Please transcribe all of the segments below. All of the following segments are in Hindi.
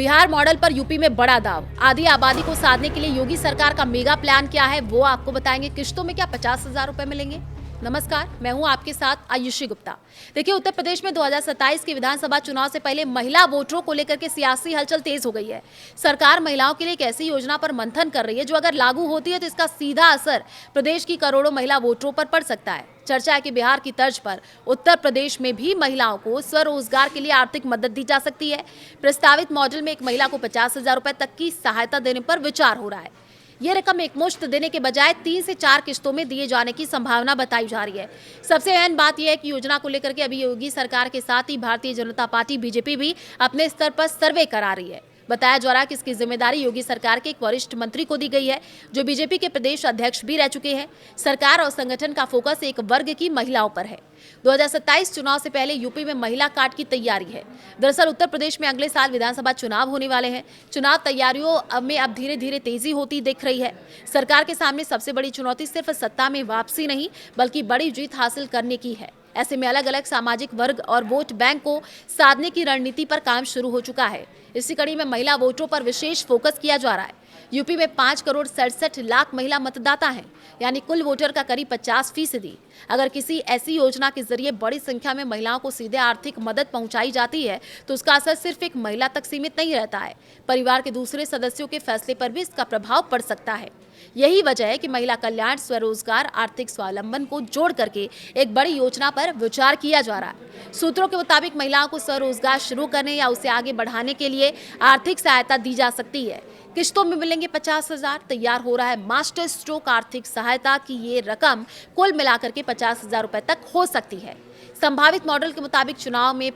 बिहार मॉडल पर यूपी में बड़ा दाव। आधी आबादी को साधने के लिए योगी सरकार का मेगा प्लान क्या है वो आपको बताएंगे। किश्तों में क्या 50,000 रुपए मिलेंगे? नमस्कार, मैं हूं आपके साथ आयुषी गुप्ता। देखिए, उत्तर प्रदेश में 2027 के विधानसभा चुनाव से पहले महिला वोटरों को लेकर के सियासी हलचल तेज हो गई है। सरकार महिलाओं के लिए एक ऐसी योजना पर मंथन कर रही है जो अगर लागू होती है तो इसका सीधा असर प्रदेश की करोड़ों महिला वोटरों पर पड़ सकता है। चर्चा है कि बिहार की तर्ज पर उत्तर प्रदेश में भी महिलाओं को स्वरोजगार के लिए आर्थिक मदद दी जा सकती है। प्रस्तावित मॉडल में एक महिला को 50,000 रुपए तक की सहायता देने पर विचार हो रहा है। ये रकम एक मुश्त देने के बजाय 3 से 4 किस्तों में दिए जाने की संभावना बताई जा रही है। सबसे अहम बात यह है कि योजना को लेकर के अभी योगी सरकार के साथ ही भारतीय जनता पार्टी बीजेपी भी अपने स्तर पर सर्वे करा रही है। बताया जा रहा है कि इसकी जिम्मेदारी योगी सरकार के एक वरिष्ठ मंत्री को दी गई है जो बीजेपी के प्रदेश अध्यक्ष भी रह चुके हैं। सरकार और संगठन का फोकस एक वर्ग की महिलाओं पर है। 2027 चुनाव से पहले यूपी में महिला कार्ड की तैयारी है। दरअसल उत्तर प्रदेश में अगले साल विधानसभा चुनाव होने वाले हैं। चुनाव तैयारियों में अब धीरे धीरे तेजी होती दिख रही है। सरकार के सामने सबसे बड़ी चुनौती सिर्फ सत्ता में वापसी नहीं बल्कि बड़ी जीत हासिल करने की है। ऐसे में अलग अलग सामाजिक वर्ग और वोट बैंक को साधने की रणनीति पर काम शुरू हो चुका है। इसी कड़ी में महिला वोटरों पर विशेष फोकस किया जा रहा है। यूपी में 5,67,00,000 महिला मतदाता हैं, यानी कुल वोटर का करीब 50%। अगर किसी ऐसी योजना के जरिए बड़ी संख्या में महिलाओं को सीधे आर्थिक मदद पहुंचाई जाती है तो उसका असर सिर्फ एक महिला तक सीमित नहीं रहता है। परिवार के दूसरे सदस्यों के फैसले पर भी इसका प्रभाव पड़ सकता है। यही वजह है कि महिला कल्याण, स्वरोजगार, आर्थिक स्वावलंबन को जोड़ करके एक बड़ी योजना पर विचार किया जा रहा है। सूत्रों के मुताबिक महिलाओं को स्वरोजगार शुरू करने या उसे आगे बढ़ाने के लिए आर्थिक सहायता दी जा सकती है। किस्तों में मिलेंगे 50,000। तैयार हो रहा है मास्टर स्ट्रोक आर्थिक सहायता की ये रकम कुल मिलाकर के 50,000 रुपए तक हो सकती है। संभावित मॉडल के मुताबिक चुनाव में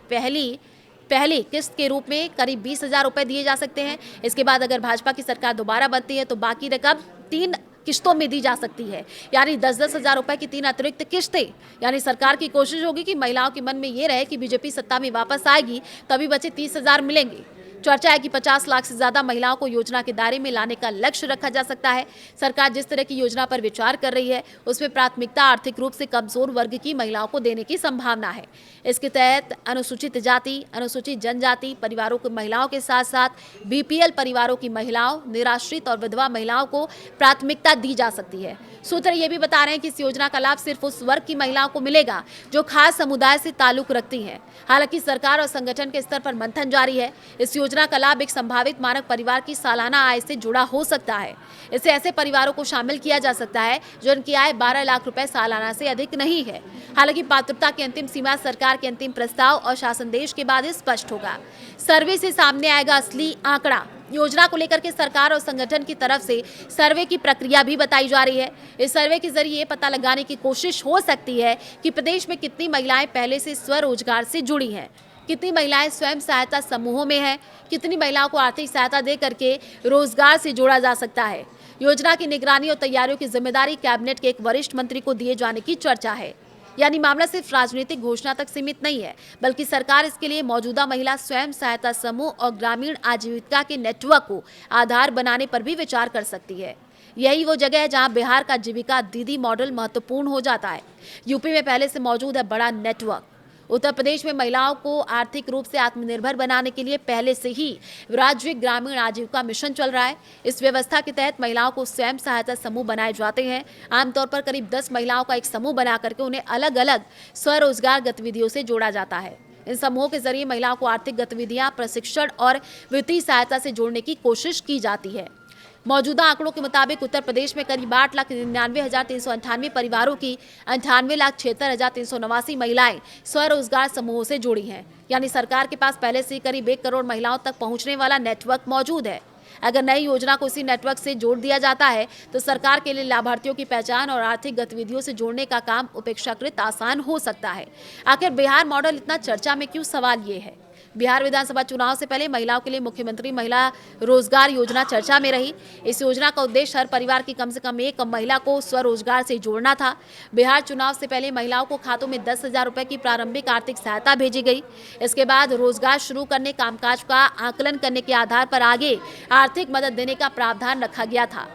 पहली किस्त के रूप में करीब 20,000 रुपए दिए जा सकते हैं। इसके बाद अगर भाजपा की सरकार दोबारा बनती है तो बाकी रकम 3 किस्तों में दी जा सकती है, यानी 10-10 हजार रुपए की 3 अतिरिक्त किस्तें। यानी सरकार की कोशिश होगी कि महिलाओं के मन में ये रहे कि बीजेपी सत्ता में वापस आएगी तभी बचे 30,000 मिलेंगे। चर्चा है कि 50 लाख से ज्यादा महिलाओं को योजना के दायरे में लाने का लक्ष्य रखा जा सकता है। सरकार जिस तरह की योजना पर विचार कर रही है उसमें प्राथमिकता आर्थिक रूप से कमजोर वर्ग की महिलाओं को देने की संभावना है। इसके तहत अनुसूचित जाति, अनुसूचित जनजाति परिवारों की महिलाओं के साथ साथ बीपीएल परिवारों की महिलाओं, निराश्रित और विधवा महिलाओं को प्राथमिकता दी जा सकती है। सूत्र ये भी बता रहे हैं कि इस योजना का लाभ सिर्फ उस वर्ग की महिलाओं को मिलेगा जो खास समुदाय से ताल्लुक रखती हैं। हालांकि सरकार और संगठन के स्तर पर मंथन जारी है। इस योजना का लाभ एक संभावित मानक परिवार की सालाना आय से जुड़ा हो सकता है। इससे ऐसे परिवारों को शामिल किया जा सकता है जिनकी आय 12 लाख रुपए सालाना से अधिक नहीं है। हालांकि पात्रता की अंतिम सीमा सरकार के अंतिम प्रस्ताव और शासनादेश के बाद ही स्पष्ट होगा। सर्वे से सामने आएगा असली आंकड़ा। योजना को लेकर के सरकार और संगठन की तरफ से सर्वे की प्रक्रिया भी बताई जा रही है। इस सर्वे के जरिए पता लगाने की कोशिश हो सकती है कि प्रदेश में कितनी महिलाएं पहले से स्वरोजगार से जुड़ी हैं, कितनी महिलाएं स्वयं सहायता समूहों में हैं, कितनी महिलाओं को आर्थिक सहायता दे करके रोजगार से जोड़ा जा सकता है। योजना की निगरानी और तैयारियों की जिम्मेदारी कैबिनेट के एक वरिष्ठ मंत्री को दिए जाने की चर्चा है। यानी मामला सिर्फ राजनीतिक घोषणा तक सीमित नहीं है बल्कि सरकार इसके लिए मौजूदा महिला स्वयं सहायता समूह और ग्रामीण आजीविका के नेटवर्क को आधार बनाने पर भी विचार कर सकती है। यही वो जगह है जहां बिहार का जीविका दीदी मॉडल महत्वपूर्ण हो जाता है। यूपी में पहले से मौजूद है बड़ा नेटवर्क। उत्तर प्रदेश में महिलाओं को आर्थिक रूप से आत्मनिर्भर बनाने के लिए पहले से ही राज्य ग्रामीण आजीविका मिशन चल रहा है। इस व्यवस्था के तहत महिलाओं को स्वयं सहायता समूह बनाए जाते हैं। आमतौर पर करीब 10 महिलाओं का एक समूह बना करके उन्हें अलग अलग स्वरोजगार गतिविधियों से जोड़ा जाता है। इन समूहों के जरिए महिलाओं को आर्थिक गतिविधियां, प्रशिक्षण और वित्तीय सहायता से जोड़ने की कोशिश की जाती है। मौजूदा आंकड़ों के मुताबिक उत्तर प्रदेश में करीब 8,99,398 परिवारों की 98,76,389 महिलाएं स्वरोजगार समूहों से जुड़ी हैं। यानी सरकार के पास पहले से करीब 1 करोड़ महिलाओं तक पहुंचने वाला नेटवर्क मौजूद है। अगर नई योजना को इसी नेटवर्क से जोड़ दिया जाता है तो सरकार के लिए लाभार्थियों की पहचान और आर्थिक गतिविधियों से जोड़ने का काम अपेक्षाकृत आसान हो सकता है। आखिर बिहार मॉडल इतना चर्चा में क्यों? सवाल ये है। बिहार विधानसभा चुनाव से पहले महिलाओं के लिए मुख्यमंत्री महिला रोजगार योजना चर्चा में रही। इस योजना का उद्देश्य हर परिवार की कम से कम एक महिला को स्वरोजगार से जोड़ना था। बिहार चुनाव से पहले महिलाओं को खातों में 10,000 रुपए की प्रारंभिक आर्थिक सहायता भेजी गई। इसके बाद रोजगार शुरू करने, कामकाज का आकलन करने के आधार पर आगे आर्थिक मदद देने का प्रावधान रखा गया था।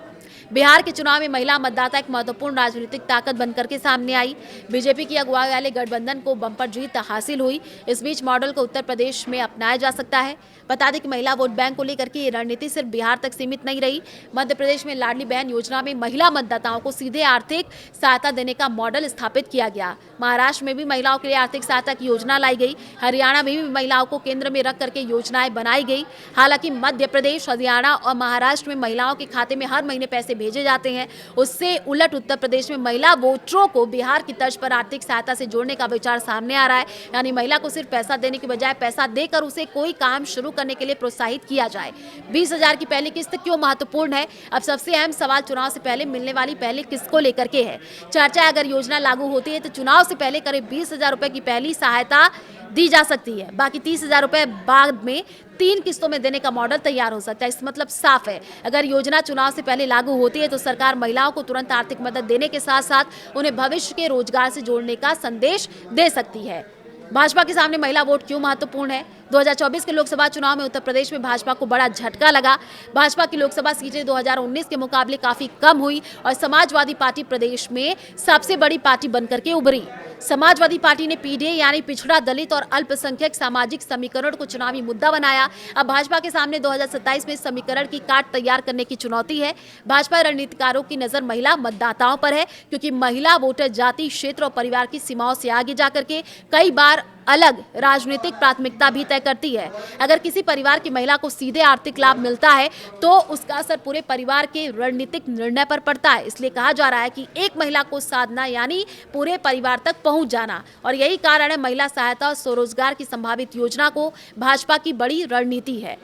बिहार के चुनाव में महिला मतदाता एक महत्वपूर्ण राजनीतिक ताकत बनकर के सामने आई। बीजेपी की अगुवाई वाले गठबंधन को बंपर जीत हासिल हुई। इस बीच मॉडल को उत्तर प्रदेश में अपनाया जा सकता है। बता दें कि महिला वोट बैंक को लेकर के ये रणनीति सिर्फ बिहार तक सीमित नहीं रही। मध्य प्रदेश में लाडली बहन योजना में महिला मतदाताओं को सीधे आर्थिक सहायता देने का मॉडल स्थापित किया गया। महाराष्ट्र में भी महिलाओं के लिए आर्थिक सहायता की योजना लाई गई। हरियाणा में भी महिलाओं को केंद्र में रख करके योजनाएं बनाई गई। हालांकि मध्य प्रदेश, हरियाणा और महाराष्ट्र में महिलाओं के खाते में हर महीने पैसे भेजे जाते हैं। उससे उलट उत्तर प्रदेश में महिला वोटरों को बिहार की तर्ज पर आर्थिक सहायता से जोड़ने का विचार सामने आ रहा है। यानी महिला को सिर्फ पैसा देने की बजाय पैसा देकर उसे कोई काम शुरू करने के लिए प्रोत्साहित किया जाए। 20,000 की पहली किस्त क्यों महत्वपूर्ण है? अब सबसे अहम सवाल चुनाव से पहले मिलने वाली पहली किस्त को लेकर के है। चर्चा अगर योजना लागू होती है तो चुनाव से पहले करीब 20,000 रुपए की पहली सहायता दी जा सकती है। बाकी 30,000 रुपए बाद में 3 किस्तों में देने का मॉडल तैयार हो सकता है। इस मतलब साफ है, अगर योजना चुनाव से पहले लागू होती है तो सरकार महिलाओं को तुरंत आर्थिक मदद देने के साथ साथ उन्हें भविष्य के रोजगार से जोड़ने का संदेश दे सकती है। भाजपा के सामने महिला वोट क्यों महत्वपूर्ण है? 2024 के लोकसभा चुनाव में उत्तर प्रदेश में भाजपा को बड़ा झटका लगा। भाजपा की लोकसभा सीटें 2019 के मुकाबले काफी कम हुई और समाजवादी पार्टी प्रदेश में सबसे बड़ी पार्टी बनकर के उभरी। समाजवादी पार्टी ने पीडीए यानी पिछड़ा, दलित और अल्पसंख्यक सामाजिक समीकरण को चुनावी मुद्दा बनाया। अब भाजपा के सामने 2027 में समीकरण की काट तैयार करने की चुनौती है। भाजपा रणनीतिकारों की नजर महिला मतदाताओं पर है, क्योंकि महिला वोटर जाति, क्षेत्र और परिवार की सीमाओं से आगे जाकर के कई बार अलग राजनीतिक प्राथमिकता भी तय करती है। अगर किसी परिवार की महिला को सीधे आर्थिक लाभ मिलता है तो उसका असर पूरे परिवार के रणनीतिक निर्णय पर पड़ता है। इसलिए कहा जा रहा है कि एक महिला को साधना यानी पूरे परिवार तक पहुंच जाना, और यही कारण है महिला सहायता और स्वरोजगार की संभावित योजना को भाजपा की बड़ी रणनीति है।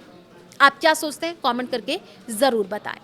आप क्या सोचते हैं? कमेंट करके जरूर बताएं।